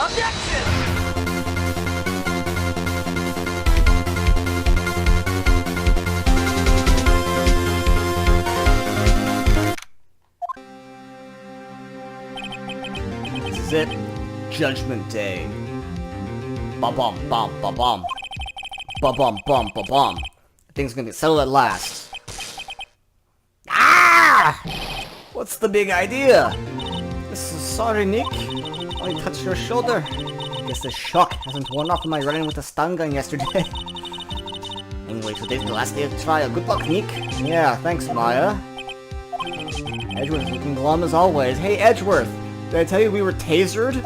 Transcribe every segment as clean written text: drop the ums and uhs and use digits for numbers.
Objection! This is it. Judgment Day. Ba-bum, bum, ba-bum. Ba-bum, bum, ba-bum. Things gonna get settled at last. Ah! What's the big idea? This is sorry, Nick. I touched your shoulder. Guess the shock hasn't worn off from my running with the stun gun yesterday. Anyway, today's the last day of the trial. Good luck, Nick. Yeah, thanks, Maya. Edgeworth is looking glum as always. Hey, Edgeworth! Did I tell you we were tasered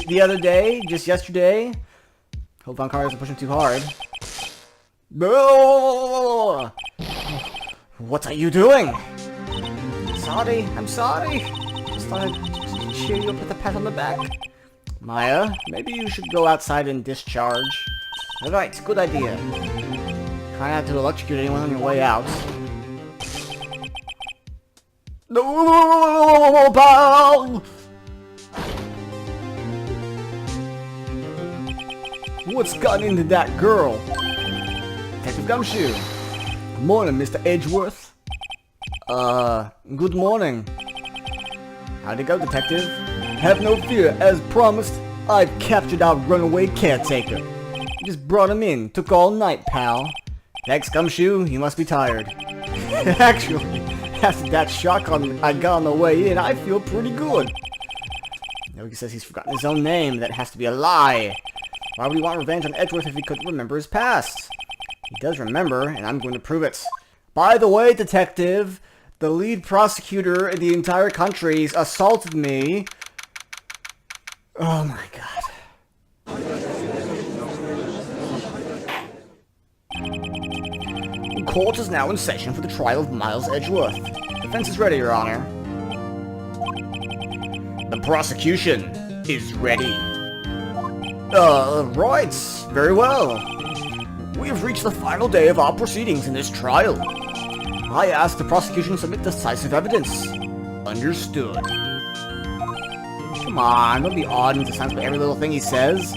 the other day? Just yesterday? Hope Von Karma isn't pushing too hard. No! What are you doing? Sorry, I'm sorry. Just thought I'd cheer you up with a pat on the back. Maya, maybe you should go outside and discharge. Alright, good idea. Try not to electrocute anyone on your way out. No, pal! What's gotten into that girl? Detective Gumshoe. Good morning, Mr. Edgeworth. Good morning. How'd it go, Detective? Have no fear, as promised, I've captured our runaway caretaker. Just brought him in, took all night, pal. Thanks, Gumshoe, you must be tired. Actually, after that shock I got on the way in, I feel pretty good. Yogi says he's forgotten his own name. That has to be a lie. Why would he want revenge on Edgeworth if he couldn't remember his past? He does remember, and I'm going to prove it. By the way, Detective, the lead prosecutor in the entire country assaulted me. Oh my god. The court is now in session for the trial of Miles Edgeworth. Defense is ready, Your Honor. The prosecution is ready. Right. Very well. We have reached the final day of our proceedings in this trial. I ask the prosecution submit decisive evidence. Understood. Come on, don't be odd and sounds by every little thing he says.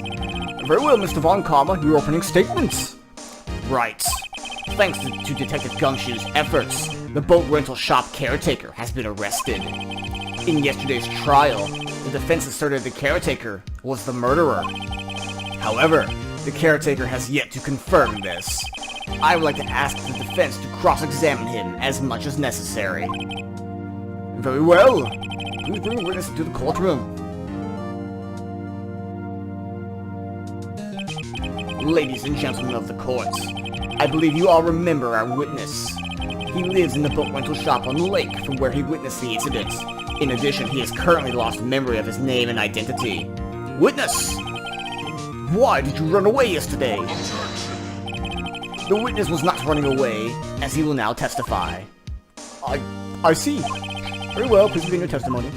Very well, Mr. Von Karma, your opening statements. Right. Thanks to Detective Gumshoe's efforts, the boat rental shop caretaker has been arrested. In yesterday's trial, the defense asserted the caretaker was the murderer. However, the caretaker has yet to confirm this. I would like to ask the defense to cross-examine him as much as necessary. Very well. Please bring the witness into the courtroom. Ladies and gentlemen of the court, I believe you all remember our witness. He lives in the boat rental shop on the lake from where he witnessed the incident. In addition, he has currently lost memory of his name and identity. Witness! Why did you run away yesterday? The witness was not running away, as he will now testify. I see. Very well, please begin your testimony.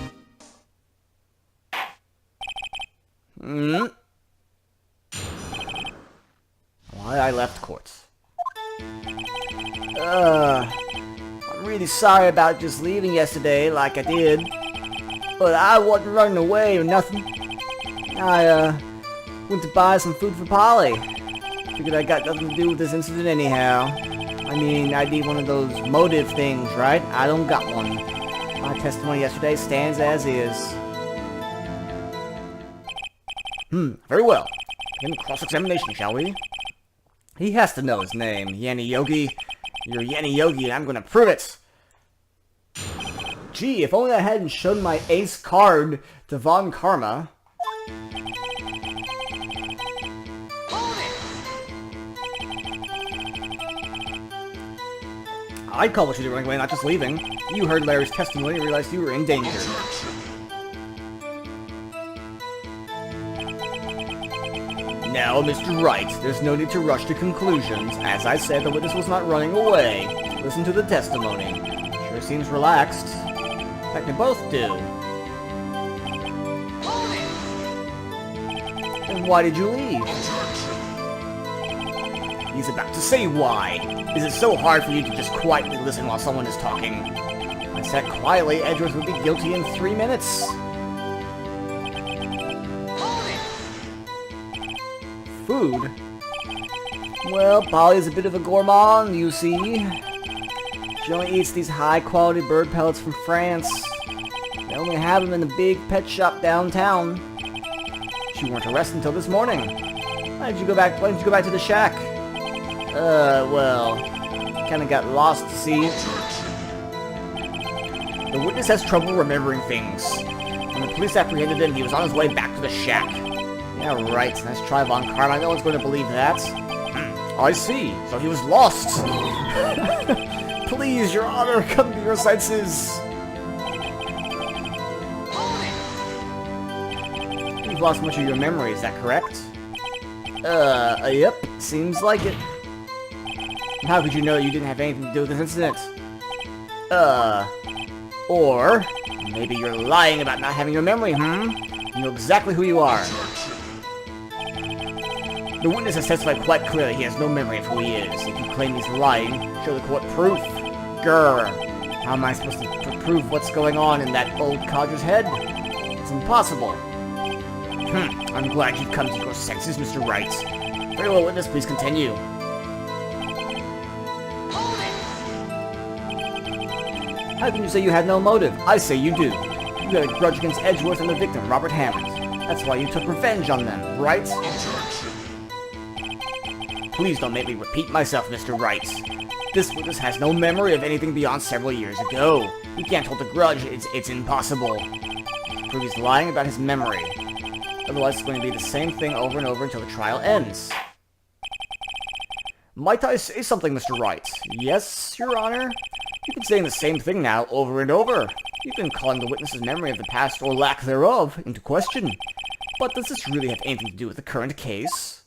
Why I left court. I'm really sorry about just leaving yesterday like I did. But I wasn't running away or nothing. I, went to buy some food for Polly. Figured I got nothing to do with this incident anyhow. I mean, I need one of those motive things, right? I don't got one. My testimony yesterday stands as is. Very well. Begin cross-examination, shall we? He has to know his name, Yanni Yogi. You're Yanni Yogi, and I'm gonna prove it! Gee, if only I hadn't shown my ace card to Von Karma. I'd call what you did running away, not just leaving. You heard Larry's testimony and realized you were in danger. Now, Mr. Wright, there's no need to rush to conclusions. As I said, the witness was not running away. Listen to the testimony. Sure seems relaxed. In fact, they both do. Then why did you leave? He's about to say why. Is it so hard for you to just quietly listen while someone is talking? If I sat quietly, Edgeworth would be guilty in 3 minutes. food? Well, Polly's a bit of a gourmand, you see. She only eats these high-quality bird pellets from France. They only have them in the big pet shop downtown. She weren't arrested until this morning. Why didn't you go back to the shack? Well, kinda got lost, see? The witness has trouble remembering things. When the police apprehended him, he was on his way back to the shack. Yeah, right. Nice try, Von Karma. No one's going to believe that. I see. So he was lost. Please, Your Honor, come to your senses. You've lost much of your memory, is that correct? Yep. Seems like it. How could you know you didn't have anything to do with this incident? Or maybe you're lying about not having your memory, You know exactly who you are. The witness has testified quite clearly he has no memory of who he is. If you claim he's lying, show the court proof. Grr. How am I supposed to prove what's going on in that old codger's head? It's impossible. I'm glad you've come to your senses, Mr. Wright. Very well, witness, please continue. How can you say you had no motive? I say you do. You had a grudge against Edgeworth and the victim, Robert Hammond. That's why you took revenge on them, right? Please don't make me repeat myself, Mr. Wright. This witness has no memory of anything beyond several years ago. He can't hold a grudge. It's impossible. Prove he's lying about his memory. Otherwise, it's going to be the same thing over and over until the trial ends. Might I say something, Mr. Wright? Yes, Your Honor? You've been saying the same thing now over and over. You've been calling the witness's memory of the past, or lack thereof, into question. But does this really have anything to do with the current case?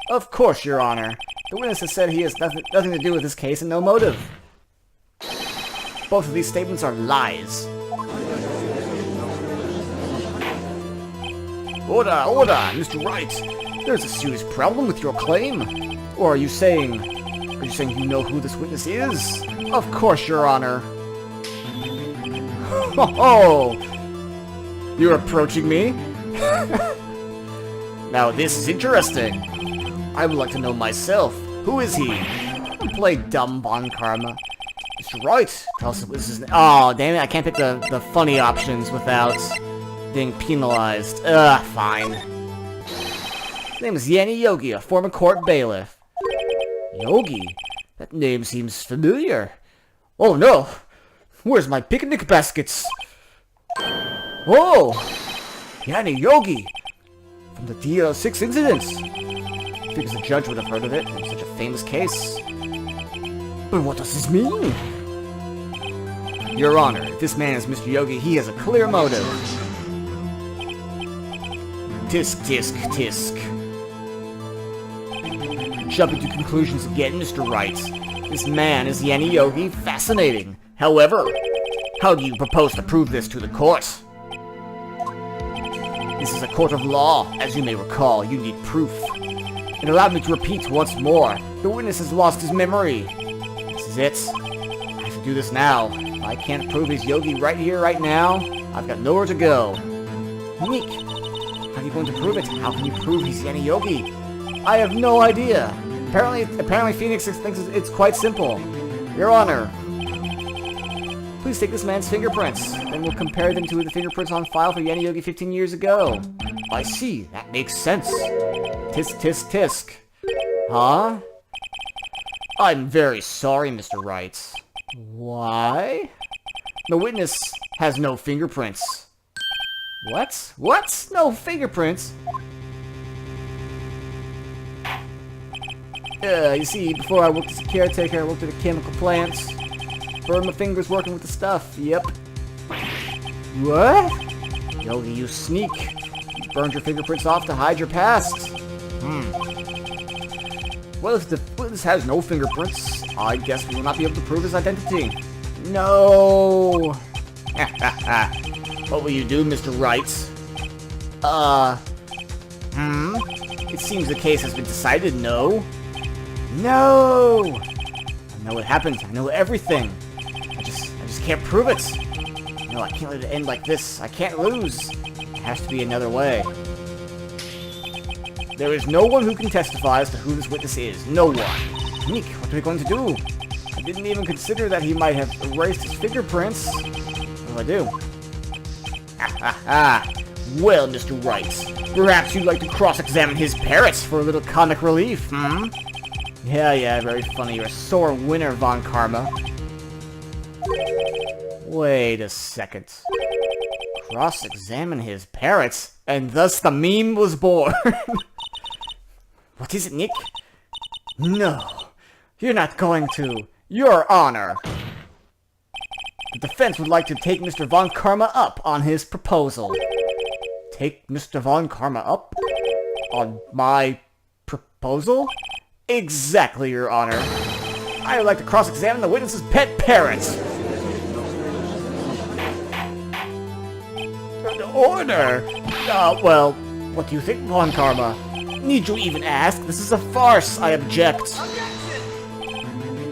Of course, Your Honor. The witness has said he has nothing to do with this case and no motive. Both of these statements are lies. Order, Mr. Wright. There's a serious problem with your claim. Or are you saying you know who this witness is? Of course, Your Honor. Oh! You're approaching me? Now this is interesting. I would like to know myself. Who is he? Don't play dumb, Von Karma. Mr. Wright, tell us what this is. Oh, damn it, I can't pick the funny options without being penalized. Fine. His name is Yanni Yogi, a former court bailiff. Yogi? That name seems familiar. Oh no! Where's my picnic baskets? Oh! Yanni Yogi! From the DL6 incidents! Because the judge would have heard of it in such a famous case. But what does this mean? Your Honor, if this man is Mr. Yogi, he has a clear motive. Tisk, tisk, tisk. Jumping to conclusions again, Mr. Wright. This man is Yanni Yogi. Fascinating. However, how do you propose to prove this to the court? This is a court of law. As you may recall, you need proof. And allow me to repeat once more. The witness has lost his memory. This is it. I have to do this now. If I can't prove he's Yogi right here, right now, I've got nowhere to go. Meek, how are you going to prove it? How can you prove he's Yanni Yogi? I have no idea. Apparently Phoenix thinks it's quite simple. Your Honor, please take this man's fingerprints. Then we'll compare them to the fingerprints on file for Yanni Yogi 15 years ago. I see. That makes sense. Tisk, tisk, tisk. Huh? I'm very sorry, Mr. Wright. Why? The witness has no fingerprints. What? What? No fingerprints? You see, before I worked as a caretaker, I worked at a chemical plant. Burned my fingers working with the stuff. Yep. What? Yogi, you sneak. You burned your fingerprints off to hide your past. Well, if the witness has no fingerprints, I guess we will not be able to prove his identity. No. What will you do, Mr. Wright? It seems the case has been decided, no? No! I know what happened. I know everything. I just can't prove it. No, I can't let it end like this. I can't lose. There has to be another way. There is no one who can testify as to who this witness is. No one. Nick, what are we going to do? I didn't even consider that he might have erased his fingerprints. What do I do? Ha ha ha. Well, Mr. Wright, perhaps you'd like to cross-examine his parrots for a little comic relief, hmm? Yeah, very funny. You're a sore winner, Von Karma. Wait a second. Cross-examine his parrots, and thus the meme was born. What is it, Nick? No, you're not going to. Your Honor. The defense would like to take Mr. Von Karma up on his proposal. Take Mr. Von Karma up? On my proposal? Exactly, Your Honor. I would like to cross-examine the witness's pet parrots. Order! Well, what do you think, Von Karma? Need you even ask? This is a farce. I object.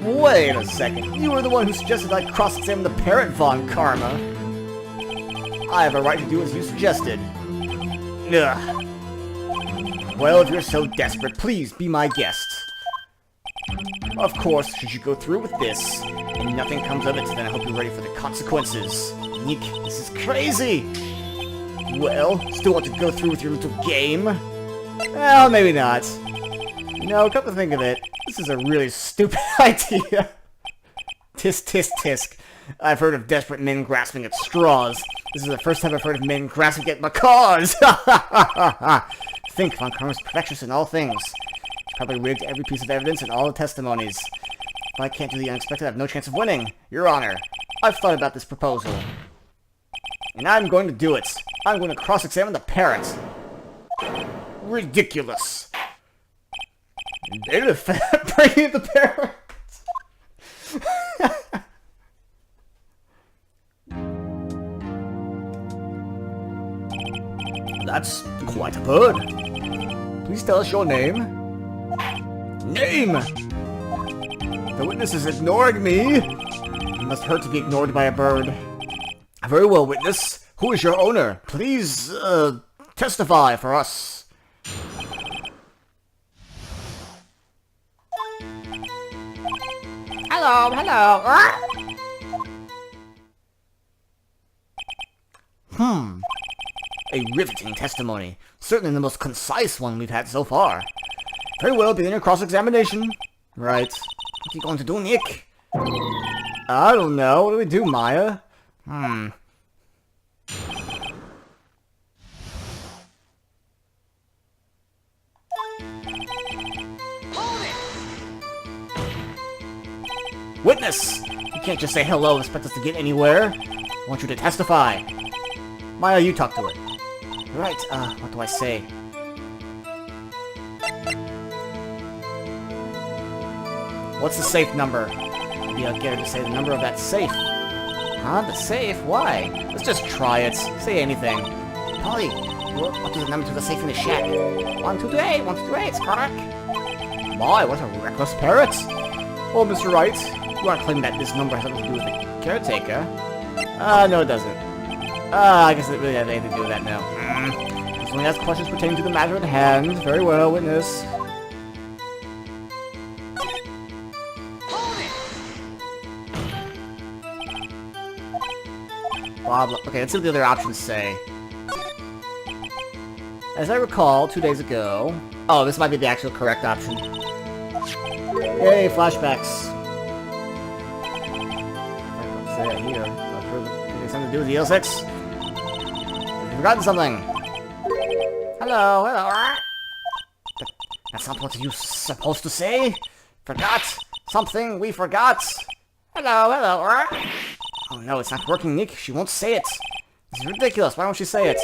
Wait a second. You were the one who suggested I cross-examine the parrot, Von Karma. I have a right to do as you suggested. Ugh. Well, if you're so desperate, please be my guest. Of course, should you go through with this, and nothing comes of it, then I hope you're ready for the consequences. Nick, this is crazy! Well, still want to go through with your little game? Well, maybe not. No, come to think of it, this is a really stupid idea. Tisk, tisk, tisk. I've heard of desperate men grasping at straws. This is the first time I've heard of men grasping at macaws! Think, Von Karma's perfectionist in all things. He's probably rigged every piece of evidence and all the testimonies. If I can't do the unexpected, I have no chance of winning. Your Honor, I've thought about this proposal. And I'm going to do it. I'm going to cross-examine the parrot. Ridiculous. Bailiff, bringing the parrot. That's quite a bird. Please tell us your name. Name! The witness is ignoring me. It must hurt to be ignored by a bird. Very well, witness. Who is your owner? Please, testify for us. Hello. A riveting testimony. Certainly the most concise one we've had so far. Very well, begin your cross-examination. Right. What are you going to do, Nick? I don't know. What do we do, Maya? Witness! You can't just say hello and expect us to get anywhere. I want you to testify. Maya, you talk to her. Right, what do I say? What's the safe number? Maybe I'll get her to say the number of that safe. Huh? The safe? Why? Let's just try it. Say anything. Polly, what is the number to the safe in the shack? 128, 128, it's correct. My, what a reckless parrot. Well, Mr. Wright, you aren't claiming that this number has something to do with the caretaker. No it doesn't. I guess it really has anything to do with that now. This only asks questions pertaining to the matter at hand. Very well, witness. Blah, blah. Okay, let's see what the other options say. As I recall, 2 days ago... Oh, this might be the actual correct option. Yay, flashbacks. What's that here? Something to do with the L6? I've forgotten something. Hello. That's not what you're supposed to say? Forgot? Something we forgot? Hello. Oh no, it's not working, Nick. She won't say it. This is ridiculous. Why won't she say it?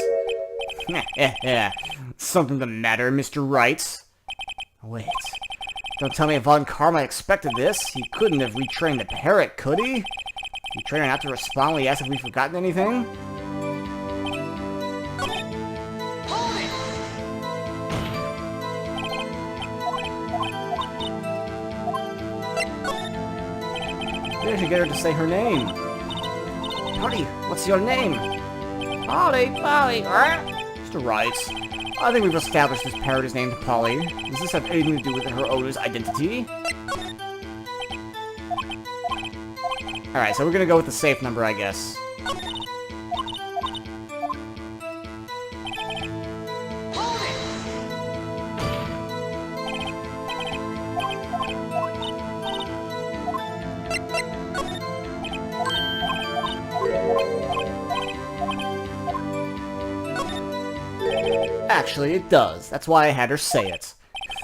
Something the matter, Mr. Wright? Wait. Don't tell me Von Karma expected this. He couldn't have retrained the parrot, could he? He trained her not to respond when he asked if we've forgotten anything? Maybe I should get her to say her name. Polly, what's your name? Polly. Mr. Wright, I think we've established this parrot is named Polly. Does this have anything to do with her owner's identity? Alright, so we're gonna go with the safe number, I guess. Actually, it does. That's why I had her say it.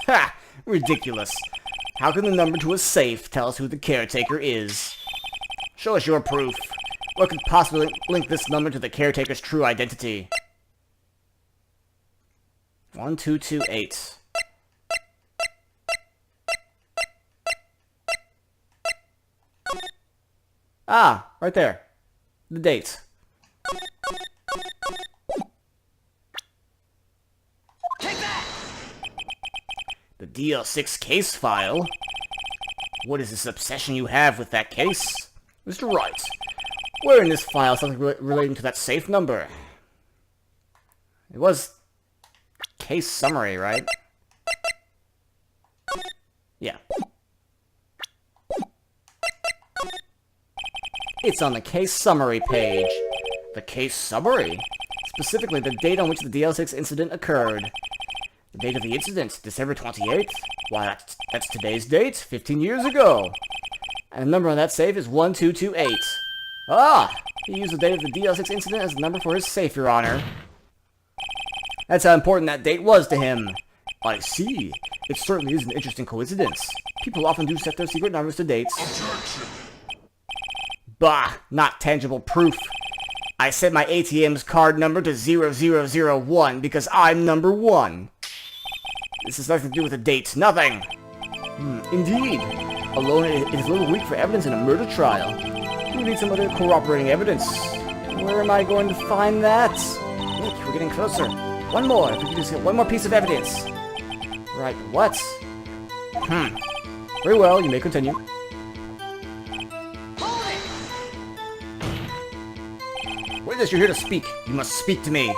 Ha! Ridiculous. How can the number to a safe tell us who the caretaker is? Show us your proof. What could possibly link this number to the caretaker's true identity? 1228. Ah, right there. The date. The DL6 case file? What is this obsession you have with that case? Mr. Wright, where in this file is something relating to that safe number? It was case summary, right? Yeah. It's on the case summary page. The case summary? Specifically, the date on which the DL6 incident occurred. The date of the incident, December 28th? Why, that's today's date, 15 years ago. And the number on that safe is 1228. Ah! He used the date of the DL6 incident as the number for his safe, Your Honor. That's how important that date was to him. I see. It certainly is an interesting coincidence. People often do set their secret numbers to dates. Bah! Not tangible proof. I set my ATM's card number to 0001 because I'm number 1. This has nothing to do with the date. Nothing! Indeed. Alone, it is a little weak for evidence in a murder trial. We need some other corroborating evidence. Where am I going to find that? Nick, we're getting closer. One more. If we could just get one more piece of evidence. Right, what? Very well, you may continue. Witness, you're here to speak. You must speak to me.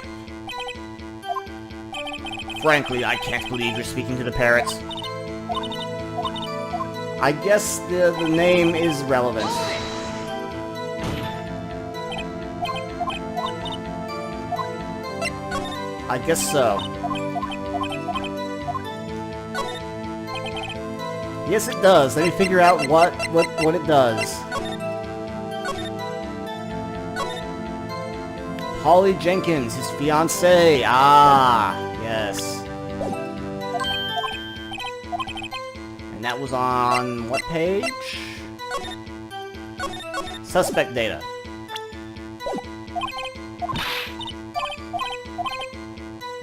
Frankly, I can't believe you're speaking to the parrot. I guess the name is relevant. I guess so. Yes, it does. Let me figure out what it does. Holly Jenkins, his fiancée. Ah, yes. And that was on what page? Suspect data.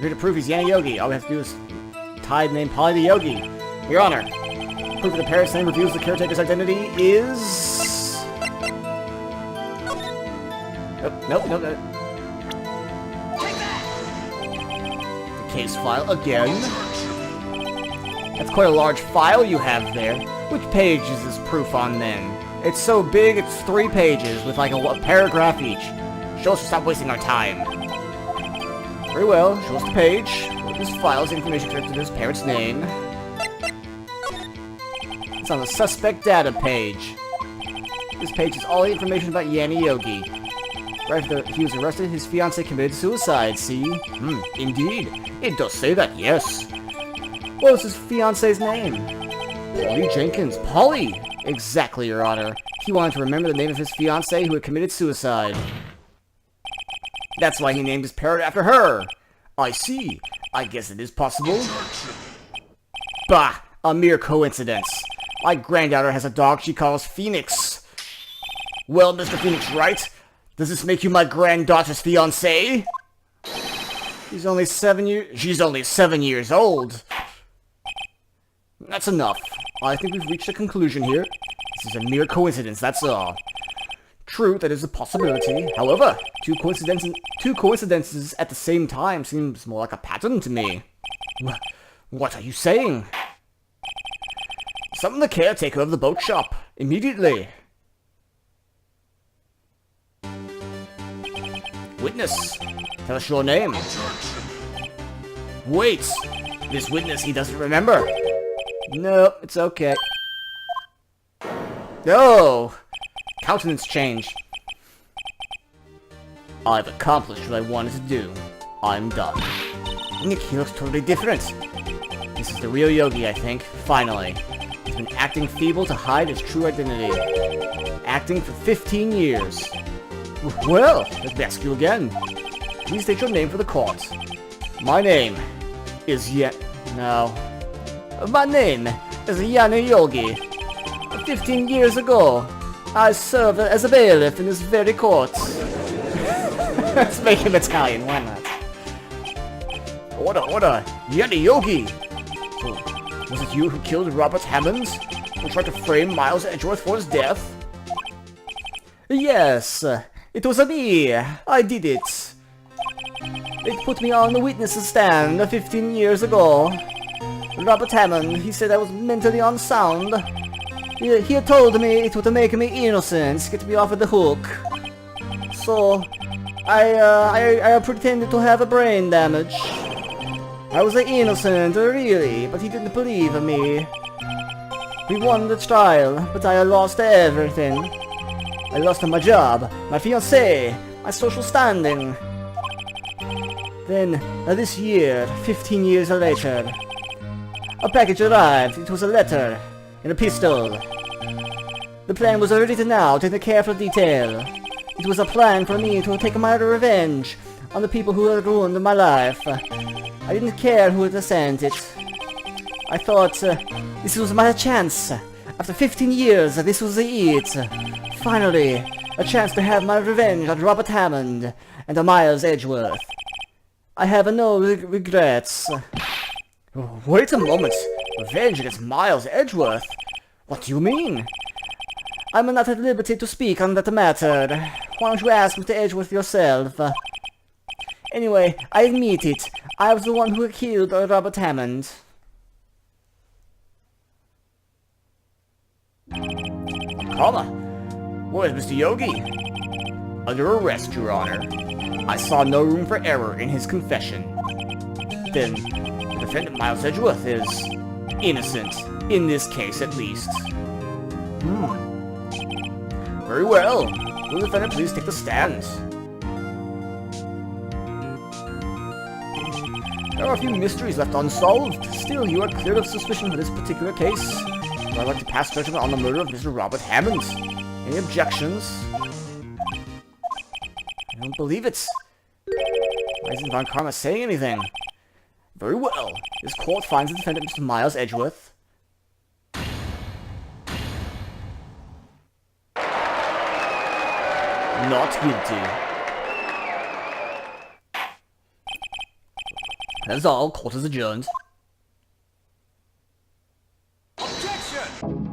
We're here to prove he's Yanni Yogi. All we have to do is tie the name Polly the Yogi. Your Honor, proof of the parrot's name reveals the caretaker's identity is... Nope. The case file again. That's quite a large file you have there. Which page is this proof on then? It's so big, it's 3 pages with like a paragraph each. Show us to stop wasting our time. Very well, show us the page. This file's information connected to this parrot's name. It's on the suspect data page. This page is all the information about Yanni Yogi. Right after he was arrested, his fiancée committed suicide, see? Indeed. It does say that, yes. What was his fiancée's name? Polly Jenkins. Polly! Exactly, Your Honor. He wanted to remember the name of his fiancée who had committed suicide. That's why he named his parrot after her. I see. I guess it is possible. Bah! A mere coincidence. My granddaughter has a dog she calls Phoenix. Well, Mr. Phoenix Wright, does this make you my granddaughter's fiancée? She's only 7 years old. That's enough. I think we've reached a conclusion here. This is a mere coincidence, that's all. True, that is a possibility. However, two coincidences at the same time seems more like a pattern to me. What are you saying? Summon the caretaker of the boat shop. Immediately. Witness, tell us your name. Wait! This witness, he doesn't remember. No, it's okay. No! Countenance change. I've accomplished what I wanted to do. I'm done. Nick, he looks totally different. This is the real Yogi, I think. Finally. He's been acting feeble to hide his true identity. Acting for 15 years. Well, let's ask you again. Please state your name for the court. My name is No. My name is Yana Yogi. 15 years ago, I served as a bailiff in this very court. Let's make him Italian, why not? Order! Yana Yogi! So, was it you who killed Robert Hammond? Who tried to frame Miles Edgeworth for his death? Yes, it was me. I did it. It put me on the witness stand 15 years ago. Robert Hammond, he said I was mentally unsound. He told me it would make me innocent, get me off of the hook. So, I pretended to have a brain damage. I was innocent, really, but he didn't believe me. We won the trial, but I lost everything. I lost my job, my fiancée, my social standing. Then, this year, 15 years later, a package arrived. It was a letter and a pistol. The plan was written out in careful detail. It was a plan for me to take my revenge on the people who had ruined my life. I didn't care who had sent it. I thought, this was my chance. After 15 years, this was it. Finally, a chance to have my revenge on Robert Hammond and Miles Edgeworth. I have no regrets. Wait a moment. Revenge against Miles Edgeworth? What do you mean? I'm not at liberty to speak on that matter. Why don't you ask Mr. Edgeworth yourself? Anyway, I admit it. I was the one who killed Robert Hammond. Comma. Where's Mr. Yogi? Under arrest, Your Honor. I saw no room for error in his confession. Then, the defendant Miles Edgeworth is innocent, in this case at least. Very well. Will the defendant please take the stand? There are a few mysteries left unsolved. Still, you are cleared of suspicion for this particular case. I'd like to pass judgment on the murder of Mr. Robert Hammond. Any objections? I don't believe it. Why isn't Von Karma saying anything? Very well. This court finds the defendant Mr. Miles Edgeworth not guilty. That's all. Court is adjourned. Objection!